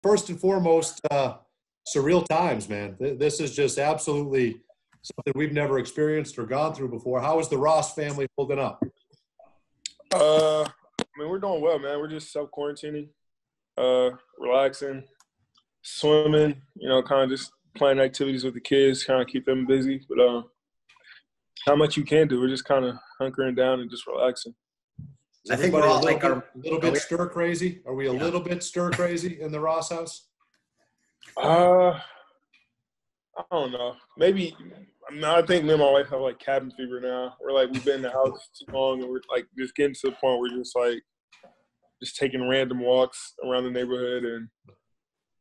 first and foremost, surreal times, man. This is just absolutely something we've never experienced or gone through before. How is the Ross family holding up? I mean, we're doing well, man. We're just self-quarantining, relaxing, swimming, kind of just playing activities with the kids, kind of keep them busy. But not much you can do. We're just kind of hunkering down and just relaxing. I think we're all a little bit stir crazy. Are we a little bit stir crazy in the Ross house? I don't know. Maybe. I think me and my wife have like cabin fever now. We've been in the house too long, and we're like just getting to the point where we're just taking random walks around the neighborhood and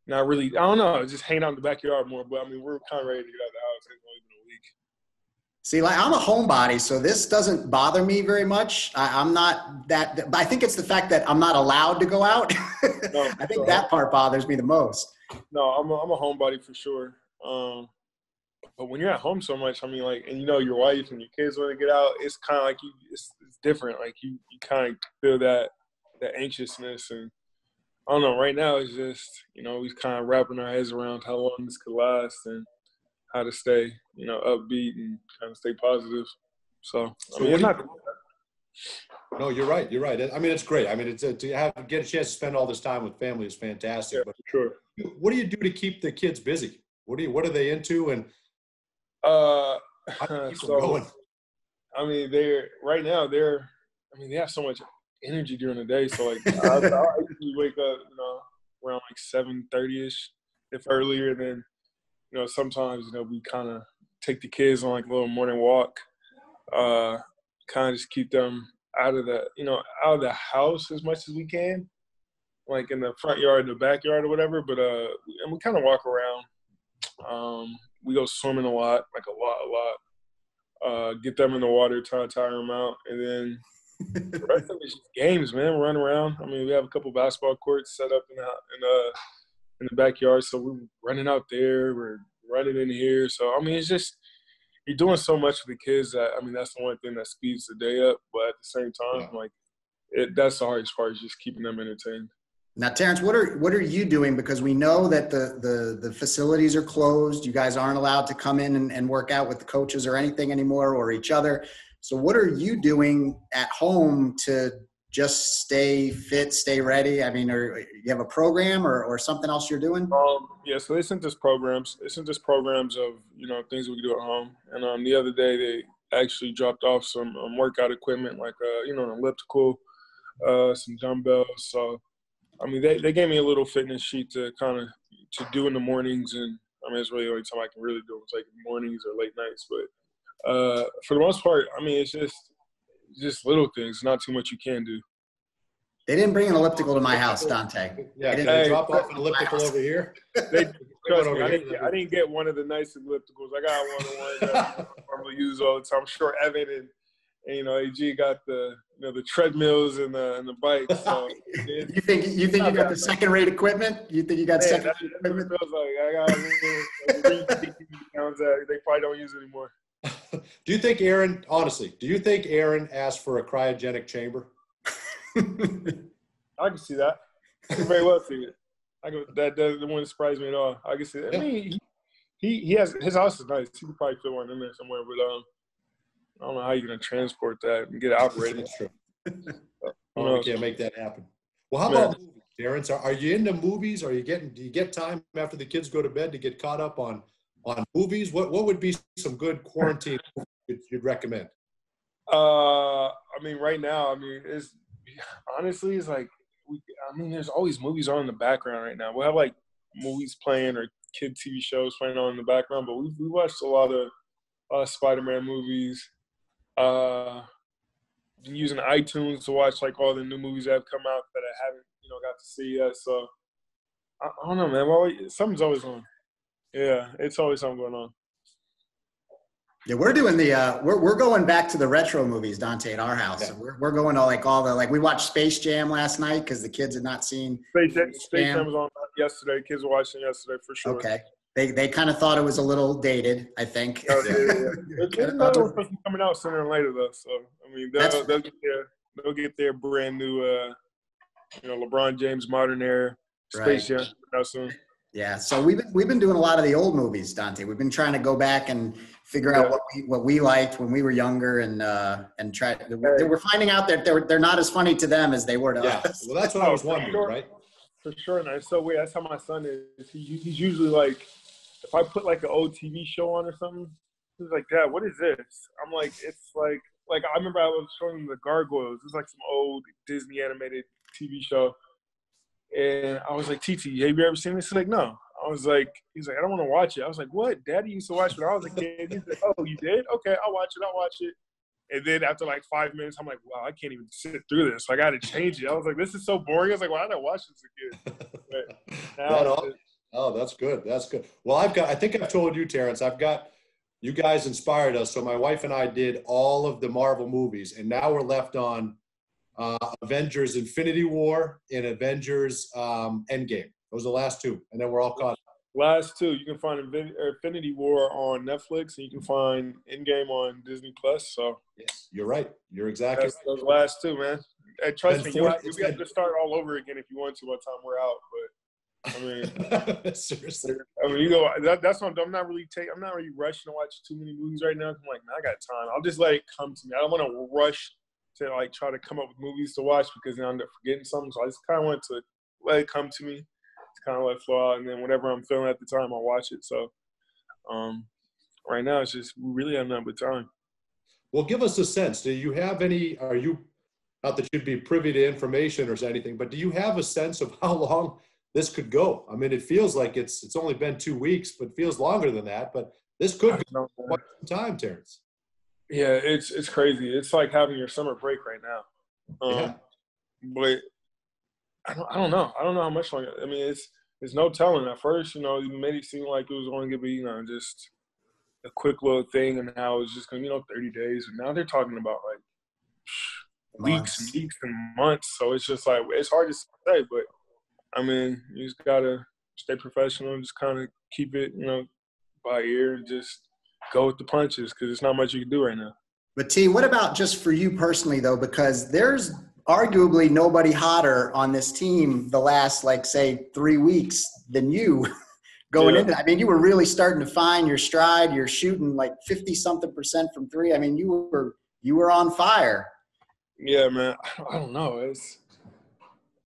not really. I don't know. Just hanging out in the backyard more. But I mean, we're kind of ready to get out of the house. It's only been a week. See, I'm a homebody, so this doesn't bother me very much. I'm not that. I think it's the fact that I'm not allowed to go out. No, I think that part bothers me the most. No, I'm a homebody for sure. But when you're at home so much, I mean, and your wife and your kids want to get out, it's kind of like it's different. Like you kind of feel that anxiousness, and I don't know. Right now, it's just we're kind of wrapping our heads around how long this could last and how to stay upbeat and kind of stay positive. So I mean, it's not. No, you're right. You're right. I mean, it's great. I mean, it's to get a chance to spend all this time with family is fantastic. Yeah, but sure. What do you do to keep the kids busy? What are they into? And so going? I mean, they have so much energy during the day. So I usually wake up, around 7:30ish, if earlier. Then, sometimes we kind of take the kids on a little morning walk. Kind of just keep them out of the house as much as we can, like in the front yard, the backyard, or whatever. But and we kind of walk around. We go swimming a lot. Get them in the water, try to tire them out, and then the rest of it's just games, man. Run around. I mean, we have a couple basketball courts set up in the backyard, so we're running out there. We're running in here. So I mean, it's just you're doing so much with the kids that that's the one thing that speeds the day up. But at the same time, that's the hardest part is just keeping them entertained. Now, Terrence, what are you doing? Because we know that the facilities are closed. You guys aren't allowed to come in and work out with the coaches or anything anymore or each other. So what are you doing at home to just stay fit, stay ready? I mean, or you have a program or something else you're doing? Yeah, so they sent us programs. They sent us programs of, things we can do at home. And the other day they actually dropped off some workout equipment like, an elliptical, some dumbbells. So, I mean, they gave me a little fitness sheet to do in the mornings, and it's really the only time I can really do it. It's like mornings or late nights. But for the most part, it's just little things, not too much you can do. They didn't bring an elliptical to my house, Dante. Yeah, they drop off an elliptical over here. Trust me, I didn't get one of the nice ellipticals. I got one that I normally use all the time. I'm sure Evan and AG got the treadmills and the bikes. So you think you got the second rate equipment? You think you got second rate equipment? Feels like I got they probably don't use it anymore. Do you think Aaron asked for a cryogenic chamber? I can see that. I can very well see it. That wouldn't surprise me at all. I can see that. I mean, he has his house is nice. He could probably fit one in there somewhere, but I don't know how you're gonna transport that and get it operated. That's true. You can't make that happen. Well, how about movies, Terrence? Are you into movies? Do you get time after the kids go to bed to get caught up on movies? What would be some good quarantine movies you'd recommend? Right now, it's honestly, it's like there's always movies on in the background right now. We'll have like movies playing or kid TV shows playing on in the background, but we watched a lot of Spider-Man movies. Been using iTunes to watch like all the new movies that have come out that I haven't got to see yet. So I don't know, man. Something's always on. Yeah, it's always something going on. Yeah, we're doing we're going back to the retro movies, Dante, at our house. Yeah. So we're going to we watched Space Jam last night because the kids had not seen Space Jam was on yesterday. Kids were watching yesterday for sure. Okay. They kind of thought it was a little dated, I think. Oh, yeah. It's another one coming out sooner or later, though. So, they'll get their brand new, LeBron James modern era Space Right. Jam out soon. Yeah. So we've been doing a lot of the old movies, Dante. We've been trying to go back and figure out what we liked when we were younger and try. We're finding out that they're not as funny to them as they were to us. Well, that's what I was wondering, right? For sure, and it's so weird. That's how my son is. He's usually like, if I put like an old TV show on or something, he's like, "Dad, what is this?" I'm like, "It's like I remember I was showing him the Gargoyles. It's like some old Disney animated TV show, and I was like, "TT, have you ever seen this?" He's like, "No." He's like, "I don't want to watch it." I was like, "What? Daddy used to watch it when I was a kid." He's like, "Oh, you did? Okay, I'll watch it." And then after like 5 minutes, I'm like, wow, I can't even sit through this. So I got to change it. I was like, this is so boring. I was like, why did I watch this as a kid? But now that's good. That's good. Well, I think I've told you, Terrence, you guys inspired us. So my wife and I did all of the Marvel movies, and now we're left on Avengers Infinity War and Avengers Endgame. Those are the last two. And then we're all caught up. Last two, you can find Infinity War on Netflix, and you can find Endgame on Disney Plus. So yes, you're right. You're exactly right. Those last two, man. And trust me, you have to start all over again if you want to by the time we're out. But I mean, seriously. I mean, you go. That's what I'm not really rushing to watch too many movies right now. I'm like, man, I got time. I'll just let it come to me. I don't want to rush to like try to come up with movies to watch because then I end up forgetting something. So I just kind of want to let it come to me. Kind of let it flow out, and then whatever I'm feeling at the time, I'll watch it. So, right now, it's just we really have nothing but time. Well, give us a sense. Do you have any? Are you not that you'd be privy to information or anything, but do you have a sense of how long this could go? I mean, it feels like it's only been 2 weeks, but it feels longer than that. But this could go quite some time, Terrence. Yeah, it's crazy. It's like having your summer break right now. But I don't know. I don't know how much longer. I mean, it's no telling. At first, you made it seem like it was only gonna be, just a quick little thing, and now it's just gonna, 30 days. And now they're talking about like weeks and months. So it's just like it's hard to say. But I mean, you just gotta stay professional, just kind of keep it, by ear, and just go with the punches because there's not much you can do right now. But T, what about just for you personally though? Because there's arguably nobody hotter on this team the last, like, say 3 weeks than you going into. I mean, you were really starting to find your stride. You're shooting like 50-something% from three. I mean, you were on fire. Yeah, man. I don't know.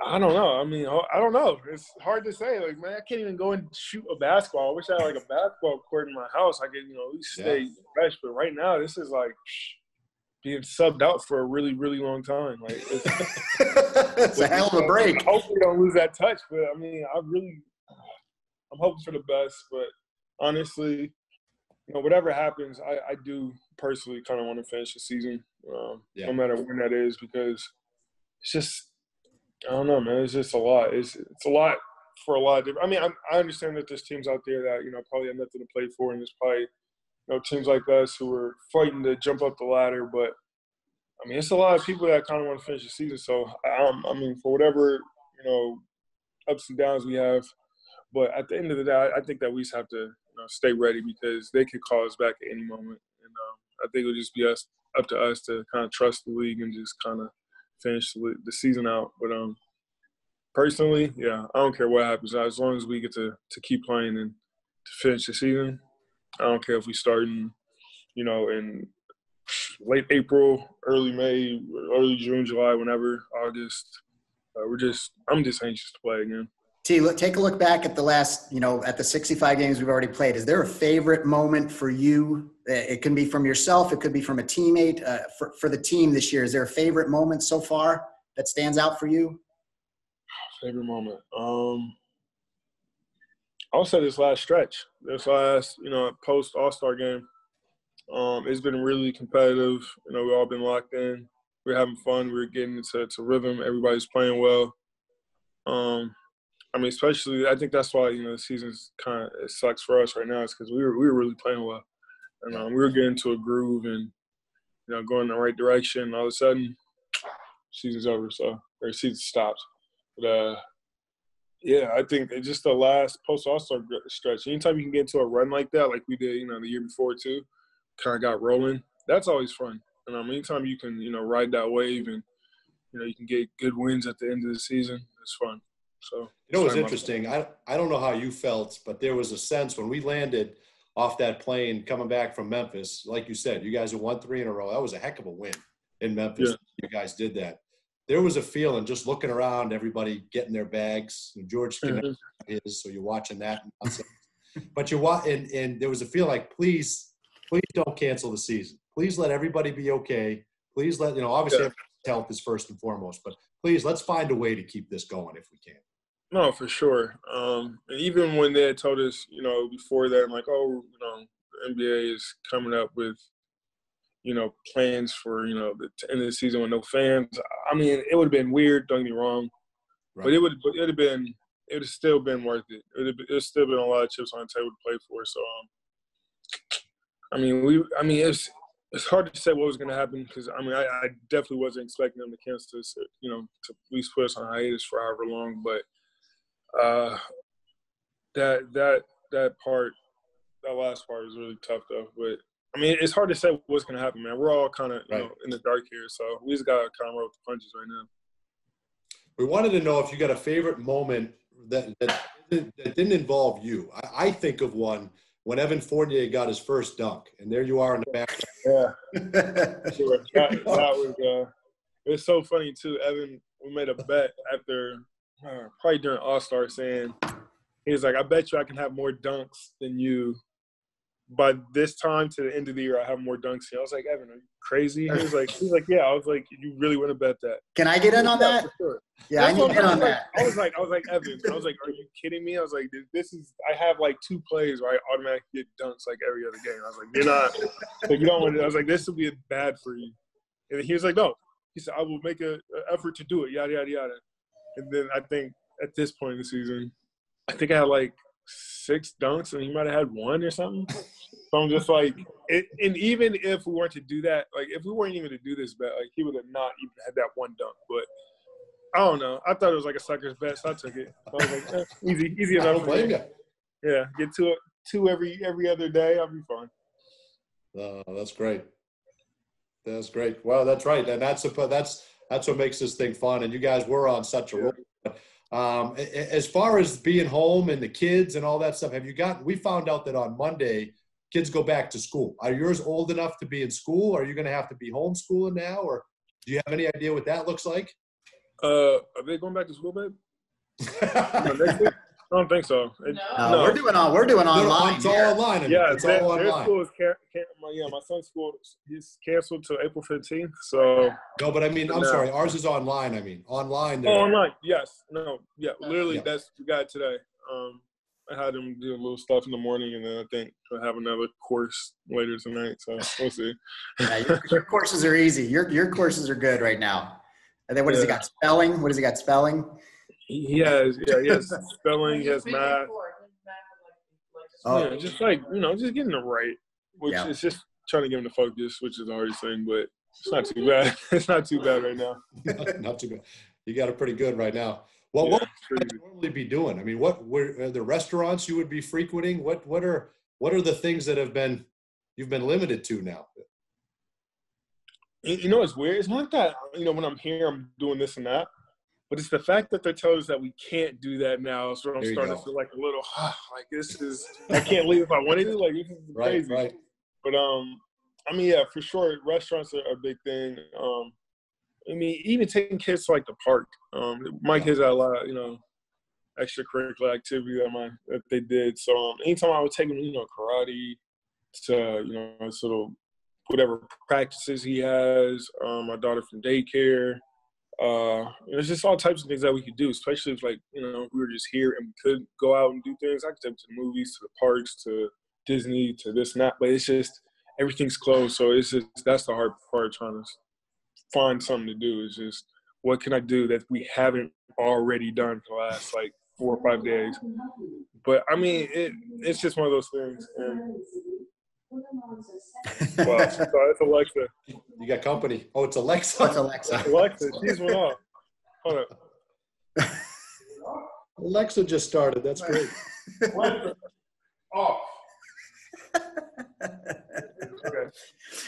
I don't know. I mean, I don't know. It's hard to say. Like, man, I can't even go and shoot a basketball. I wish I had like a basketball court in my house. I could, at least stay fresh. But right now, this is like being subbed out for a really, really long time. Like, it's a hell of a break. Hopefully, don't lose that touch. But I mean, I'm hoping for the best. But honestly, whatever happens, I do personally kind of want to finish the season, no matter when that is, because it's just, I don't know, man. It's just a lot. It's a lot for a lot of different. I mean, I understand that there's teams out there that probably have nothing to play for, and there's probably teams like us who are fighting to jump up the ladder. But I mean, it's a lot of people that kind of want to finish the season. So I mean, for whatever ups and downs we have, but at the end of the day, I think that we just have to stay ready because they could call us back at any moment, and I think it'll just be up to us to kind of trust the league and just kind of finish the season out. But personally, I don't care what happens. As long as we get to keep playing and to finish the season, I don't care if we start in late April, early May, early June, July, whenever, August. I'm just anxious to play again. T, take a look back at the last, at the 65 games we've already played. Is there a favorite moment for you? It can be from yourself. It could be from a teammate. For the team this year, is there a favorite moment so far that stands out for you? Favorite moment? I'll say this last stretch. This last, post All-Star game. It's been really competitive. We've all been locked in. We're having fun. We're getting into rhythm. Everybody's playing well. I mean, especially, I think that's why, the season's it sucks for us right now is because we were really playing well. And we were getting into a groove and, going in the right direction. And all of a sudden, season's over, or season stops. But, I think it's just the last post-All-Star stretch. Anytime you can get into a run like that, like we did, the year before too, kind of got rolling, that's always fun. And anytime you can, ride that wave and, you can get good wins at the end of the season, it's fun. So it was interesting. I don't know how you felt, but there was a sense when we landed off that plane coming back from Memphis, like you said, you guys have won 3 in a row. That was a heck of a win in Memphis. Yeah. You guys did that. There was a feeling just looking around, everybody getting their bags. George is, so you're watching that. But and there was a feel like, please don't cancel the season. Please let everybody be okay. Please let, obviously health is first and foremost, but please let's find a way to keep this going if we can. No, for sure. And even when they had told us, before that, I'm like, the NBA is coming up with, plans for, the end of the season with no fans. I mean, it would have been weird, don't get me wrong, but it would have still been worth it. It would have still been a lot of chips on the table to play for. So, it's hard to say what was going to happen because, I definitely wasn't expecting them to cancel this, to at least put us on hiatus for however long. But that last part is really tough, though. But, it's hard to say what's going to happen, man. We're all kind of, in the dark here. So we just got to kind of roll with the punches right now. We wanted to know if you got a favorite moment that didn't involve you. I think of one when Evan Fournier got his first dunk, and there you are in the back. Yeah. Sure. That was it was so funny, too. Evan, we made a bet after probably during All-Star saying, he was like, I bet you I can have more dunks than you. By this time to the end of the year, I have more dunks. I was like, Evan, are you crazy? He was like, yeah. I was like, you really want to bet that? Can I get in on that? For sure. Yeah, I need to get on that. I was like, Evan. I was like, are you kidding me? I was like, I have like 2 plays where I automatically get dunks like every other game. I was like, you're not, like, you don't want to. I was like, this will be bad for you. And he was like, no. He said, I will make an effort to do it, yada, yada, yada. And then I think at this point in the season, I think I had like 6 dunks and he might have had 1 or something. So I'm just like, and even if we weren't to do that, like if we weren't even to do this bet, like he would have not even had that 1 dunk. But I don't know. I thought it was like a sucker's bet, so I took it. I was like, easy enough. I don't blame you. Yeah, get two every other day. I'll be fine. That's great. That's great. Well, that's right, and that's what makes this thing fun. And you guys were on such a roll. As far as being home and the kids and all that stuff, we found out that on Monday, kids go back to school. Are yours old enough to be in school? Are you going to have to be homeschooling now? Or do you have any idea what that looks like? Are they going back to school, babe? Next week? I don't think so. No, we're doing online. It's all online. Yeah, it's all online. Their school is my son's school is canceled till April 15th. So no, but I'm sorry. Ours is online. Online. Oh, online. Yes. No. Yeah. Literally, we got it today. I had them do a little stuff in the morning, and then I think I'll have another course later tonight. So we'll see. Yeah, your courses are easy. Your courses are good right now. And then what has he got? Spelling? What has he got? Spelling? He has spelling, he has math. Oh. Yeah, just like, just getting it right, which is just trying to get him to focus, which is already saying, but it's not too bad. It's not too bad right now. Not too bad. You got it pretty good right now. Well, what would you normally be doing? What were the restaurants you would be frequenting? What are the things that you've been limited to now? It's weird. It's not that, when I'm here, I'm doing this and that. But it's the fact that they're telling us that we can't do that now. So I'm starting to feel like a little, this is, I can't leave if I wanted to. Like, this is crazy. Right. But, for sure, restaurants are a big thing. Even taking kids to, like, the park. My kids had a lot of, extracurricular activity that they did. So anytime I would take them, karate to, sort of whatever practices he has, my daughter from daycare. There's just all types of things that we could do, especially if, like, we were just here and we could go out and do things. I could take them to the movies, to the parks, to Disney, to this and that. But it's just everything's closed. So it's just that's the hard part, trying to find something to do. Is just what can I do that we haven't already done for the last, like, 4 or 5 days. But, it's just one of those things. And, wow, so it's Alexa. You got company. Oh, it's Alexa. It's Alexa. Alexa, she's one off. Hold up. Alexa just started. That's great. Alexa, off. Okay.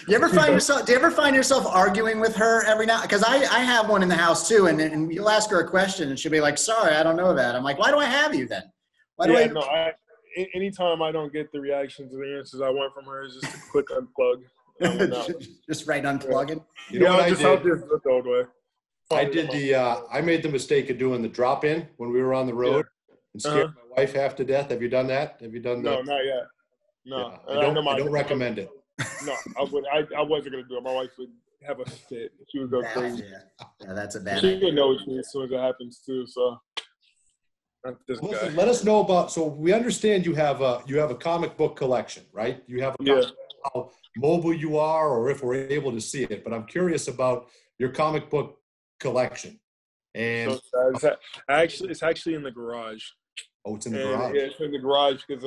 You ever find yourself? Do you ever find yourself arguing with her every now? Because I have one in the house too, and you'll ask her a question, and she'll be like, "Sorry, I don't know that." I'm like, "Why do I have you then? Why do anytime I don't get the reactions or the answers I want from her, is just a quick unplug. Just right unplugging. You know what I did? The old way. I made the mistake of doing the drop-in when we were on the road and scared my wife half to death. Have you done that? Have you done that? No, not yet. No, yeah. I don't recommend it. No, I wasn't gonna do it. My wife would have a fit. She would go crazy. Yeah, that's a bad. She would know what as soon as it happens too. So. Listen, let us know about. So we understand you have a comic book collection, right? You have how mobile you are, or if we're able to see it. But I'm curious about your comic book collection. And so it's actually in the garage. Oh, it's in the garage. Yeah, it's in the garage because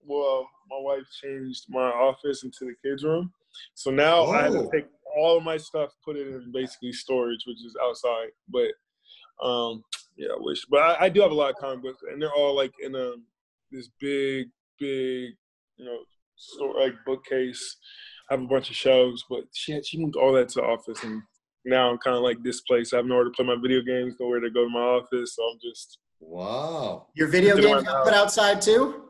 my wife changed my office into the kids' room, so now I have to take all of my stuff, put it in basically storage, which is outside. But yeah, I wish. But I do have a lot of comic books, and they're all like in this big, store like bookcase. I have a bunch of shelves, but she moved all that to the office, and now I'm kind of like displaced. I have nowhere to play my video games, nowhere to go to my office, so I'm just. Wow. Your video games got put outside too?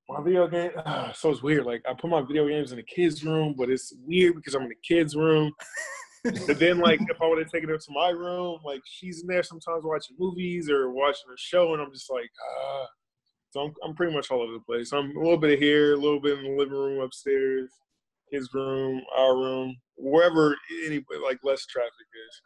My video game, so it's weird. Like I put my video games in the kids' room, but it's weird because I'm in the kids' room. But then, like, if I would have taken her to my room, like, she's in there sometimes watching movies or watching a show, and I'm just like, So I'm pretty much all over the place. I'm a little bit here, a little bit in the living room upstairs, his room, our room, wherever like less traffic is.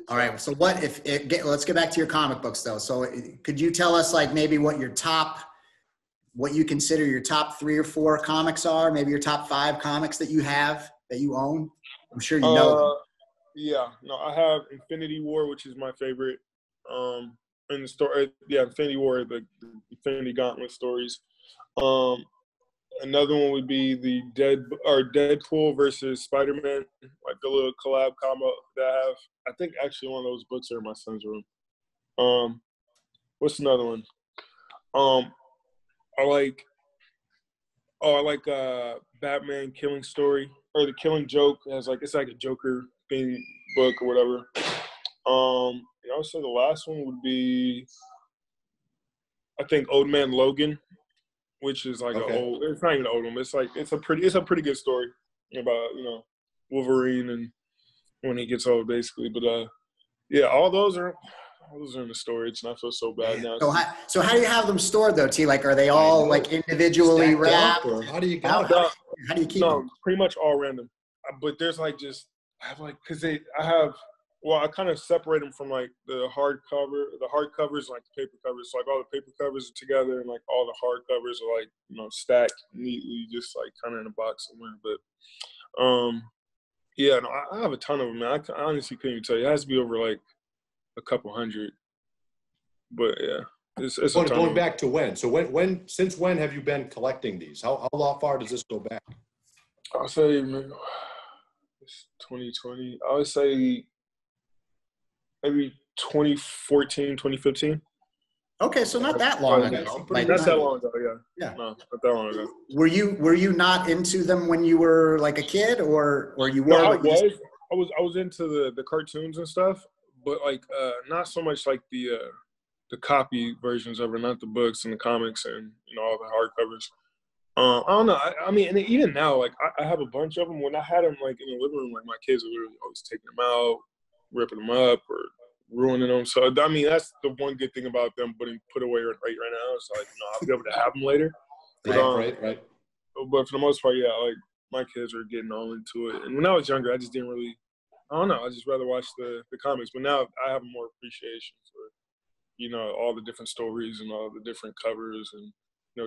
All right. So let's get back to your comic books though. So could you tell us like maybe what you consider your top 3 or 4 comics are? Maybe your top 5 comics that you have, that you own? I'm sure you know them. Yeah, no, I have Infinity War, which is my favorite. In the story, Infinity War, the Infinity Gauntlet stories. Another one would be the Deadpool versus Spider-Man, like the little collab combo that I have. I think actually one of those books are in my son's room. What's another one? I like Batman Killing Story, or the Killing Joke. It's like a Joker theme book or whatever. I would say the last one would be, I think, Old Man Logan, which is like it's not even an old one. It's a pretty good story about Wolverine and when he gets old, basically. But all those are in the storage, and I feel so bad now. So how do you have them stored though, T? Like, are they all like individually wrapped, or how do you keep them? Pretty much all random. But there's I kind of separate them from like the hardcover. The hardcovers, like the paper covers. So like all the paper covers are together, and like all the hardcovers are like stacked neatly, just like kind of in a box somewhere. But I have a ton of them, man. I honestly couldn't even tell you. It has to be over like a couple hundred. But yeah, it's going back to when. So since when have you been collecting these? How far does this go back? I'll say it's 2020. I would say maybe 2014, 2015. Okay, so not that long ago. Not that long ago, yeah. No, not that long ago. Were you not into them when you were like a kid, or you were? No, I was into the cartoons and stuff, but like not so much like the copy versions of it, not the books and the comics and all the hardcovers. I don't know. I mean, and even now, like I have a bunch of them. When I had them like in the living room, like my kids were literally always taking them out, ripping them up, or ruining them. So I mean, that's the one good thing about them put away right now. It's like I'll be able to have them later. Right. But for the most part, like my kids are getting all into it. And when I was younger, I just didn't really. I don't know. I just rather watch the comics. But now I have more appreciation for all the different stories and all the different covers and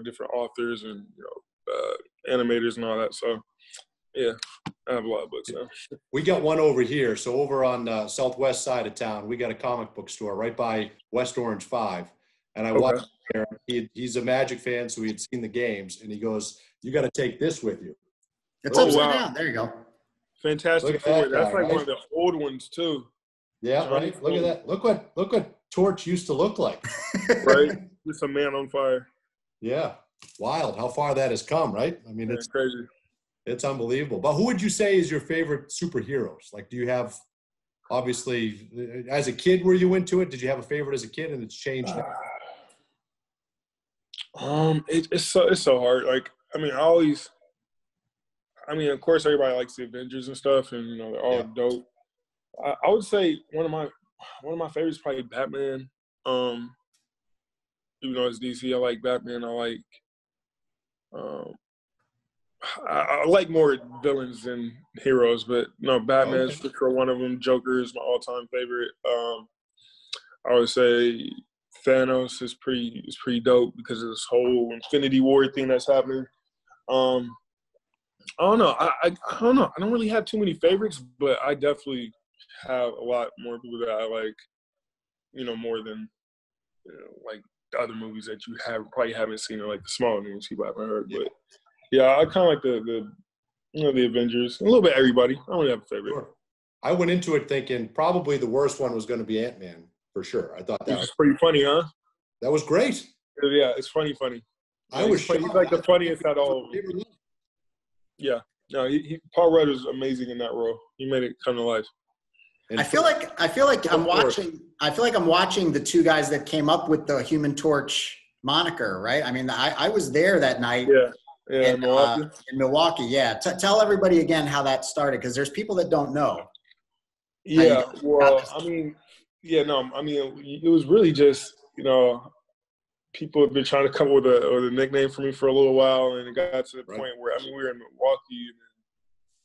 different authors and animators and all that. So yeah, I have a lot of books now. We got one over here. So over on the southwest side of town, we got a comic book store right by West Orange 5. And I walked there. He's a Magic fan, so he had seen the games. And he goes, "You got to take this with you." It's upside down. There you go. Fantastic Four. That's like one of the old ones too. Yeah, right. Look at that. Look what Torch used to look like. Right? Just a man on fire. Yeah. Wild how far that has come, right? I mean, it's crazy. It's unbelievable. But who would you say is your favorite superheroes? Like, do you have, obviously, as a kid, were you into it? Did you have a favorite as a kid and it's changed now? It's so hard. Like, I mean, of course, everybody likes the Avengers and stuff, and you know they're all dope. I would say one of my favorites is probably Batman. Even though it's DC, I like Batman. I like more villains than heroes, but no, Batman is for sure one of them. Joker is my all-time favorite. I would say Thanos is pretty dope because of this whole Infinity War thing that's happening. I don't know. I don't know. I don't really have too many favorites, but I definitely have a lot more people that I like, you know, more than, you know, like the other movies that you probably haven't seen, or like the smaller names people haven't heard. But yeah, I kind of like the Avengers, a little bit everybody. I don't really have a favorite. Sure. I went into it thinking probably the worst one was going to be Ant-Man for sure. I thought that was pretty funny, huh? That was great. Yeah, it's funny. I was he's like the funniest out of all of them. Yeah. No, Paul Rudd was amazing in that role. He made it come to life. I feel like I'm watching the two guys that came up with the Human Torch moniker, right? I mean, I was there that night. Yeah, in Milwaukee. Yeah. Tell everybody again how that started, because there's people that don't know. Yeah, well, I mean, it was really just, you know, people have been trying to come up with a nickname for me for a little while, and it got to the point where, I mean, we were in Milwaukee, and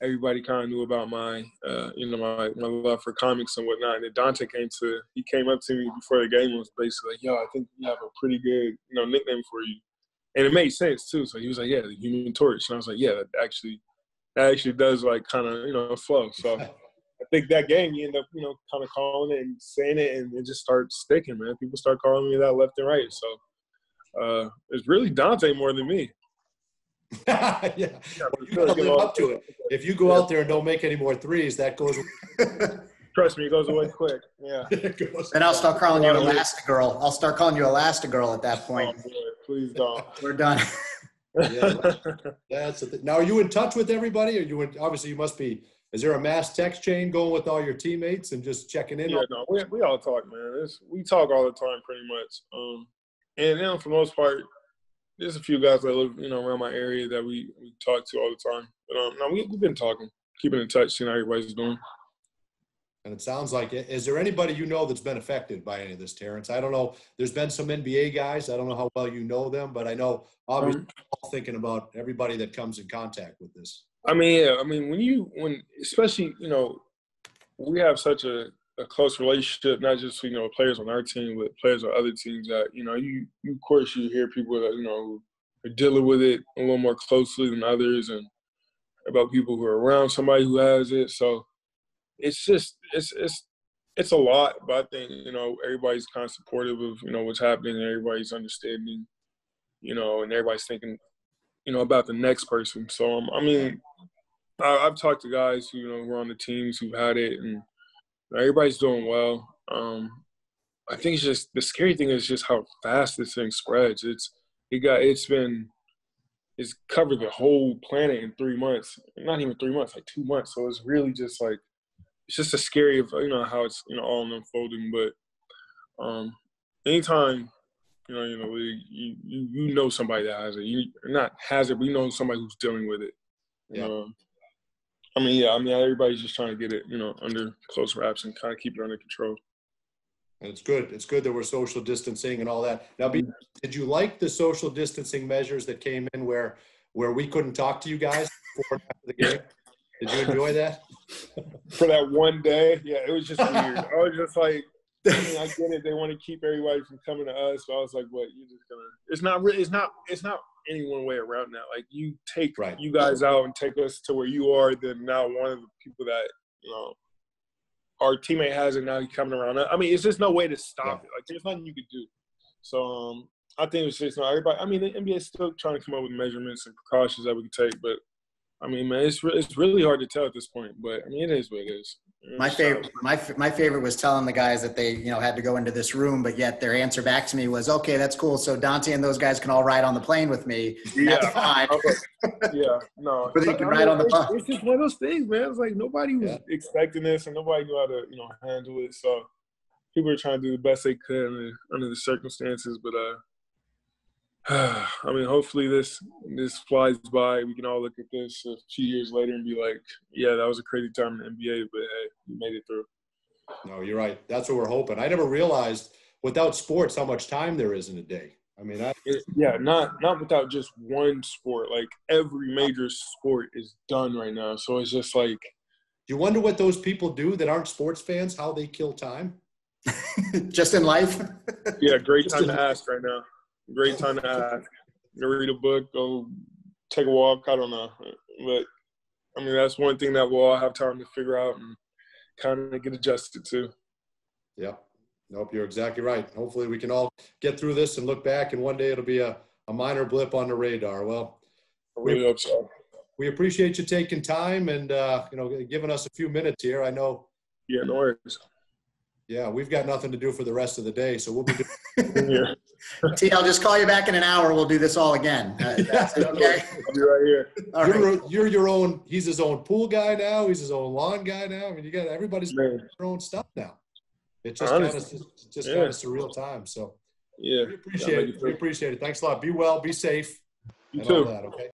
everybody kind of knew about my love for comics and whatnot. And then Dante came up to me before the game and was basically like, yo, I think we have a pretty good, you know, nickname for you. And it made sense too. So he was like, yeah, the Human Torch. And I was like, yeah, that actually does like kind of, you know, flow. So I think that game you end up, you know, kind of calling it and saying it, and it just starts sticking, man. People start calling me that left and right. So it's really Dante more than me. Yeah. You gotta live up to it. If you go out there and don't make any more threes, that goes. Trust me, it goes away quick. Yeah. Then I'll start calling you Elastigirl. I'll start calling you Elastigirl at that point. Oh, boy, please don't. We're done. That's the thing. Now, are you in touch with everybody? Obviously, you must be. Is there a mass text chain going with all your teammates and just checking in? Yeah, no, we all talk, man. We talk all the time, pretty much. And then for the most part, there's a few guys that live, you know, around my area that we talk to all the time. But no, we've been talking, keeping in touch, seeing how everybody's doing. And it sounds like it. Is there anybody you know that's been affected by any of this, Terrence? I don't know. There's been some NBA guys. I don't know how well you know them, but I know obviously all thinking about everybody that comes in contact with this. I mean, yeah. I mean, when especially, you know, we have such a close relationship, not just, you know, players on our team, but players on other teams that, you know, you of course you hear people that, you know, who are dealing with it a little more closely than others, and about people who are around somebody who has it. So it's just it's a lot, but I think, you know, everybody's kind of supportive of, you know, what's happening, and everybody's understanding, you know, and everybody's thinking, you know, about the next person. So I mean, I've talked to guys who, you know, who are on the teams who've had it, and everybody's doing well. I think it's just the scary thing is just how fast this thing spreads. It's covered the whole planet in 3 months. Not even 3 months, like 2 months. So it's really just like, it's just a scary of, you know, how it's, you know, all unfolding. But anytime, you know, you know somebody that has it. You not has it, but you know somebody who's dealing with it. Yeah. I mean, everybody's just trying to get it, you know, under close wraps and kind of keep it under control. And it's good. It's good that we're social distancing and all that. Now, did you like the social distancing measures that came in where we couldn't talk to you guys before and after the game? Did you enjoy that? For that one day? Yeah, it was just weird. I was just like, I mean, I get it. They want to keep everybody from coming to us. But I was like, what? You're just going to – it's not any one way around that. Like, you take you guys out and take us to where you are, then now one of the people that, you know, our teammate has it, now he's coming around. I mean, it's just no way to stop it. Like, there's nothing you could do. So I think it's just, you know, everybody – I mean, the NBA is still trying to come up with measurements and precautions that we can take. But, I mean, man, it's really hard to tell at this point. But, I mean, it is what it is. My favorite was telling the guys that they, had to go into this room, but yet their answer back to me was, okay, that's cool. So Dante and those guys can all ride on the plane with me. That's fine. Yeah, no. But they can ride on the bus. It's just one of those things, man. It's like nobody was expecting this, and nobody knew how to, handle it. So people are trying to do the best they could under the circumstances. But I mean, hopefully this flies by. We can all look at this a few years later and be like, yeah, that was a crazy time in the NBA, but hey, we made it through. No, you're right. That's what we're hoping. I never realized without sports how much time there is in a day. I mean, not without just one sport. Like every major sport is done right now. So it's just like. Do you wonder what those people do that aren't sports fans, how they kill time? Just in life? Yeah, great time to ask right now. Great time to ask. Go read a book, go take a walk. I don't know. But, I mean, that's one thing that we'll all have time to figure out and kind of get adjusted to. Yeah. Nope, you're exactly right. Hopefully we can all get through this and look back, and one day it'll be a minor blip on the radar. Well, I really hope so. We appreciate you taking time and, giving us a few minutes here. I know. Yeah, no worries. Yeah, we've got nothing to do for the rest of the day, so we'll be doing here. T, I'll just call you back in an hour. We'll do this all again. That's okay. I'll be right here. You're your own. He's his own pool guy now. He's his own lawn guy now. I mean, everybody's got their own stuff now. It's just kind of surreal time. So yeah, we appreciate it. We appreciate it. Thanks a lot. Be well. Be safe. You too. Okay.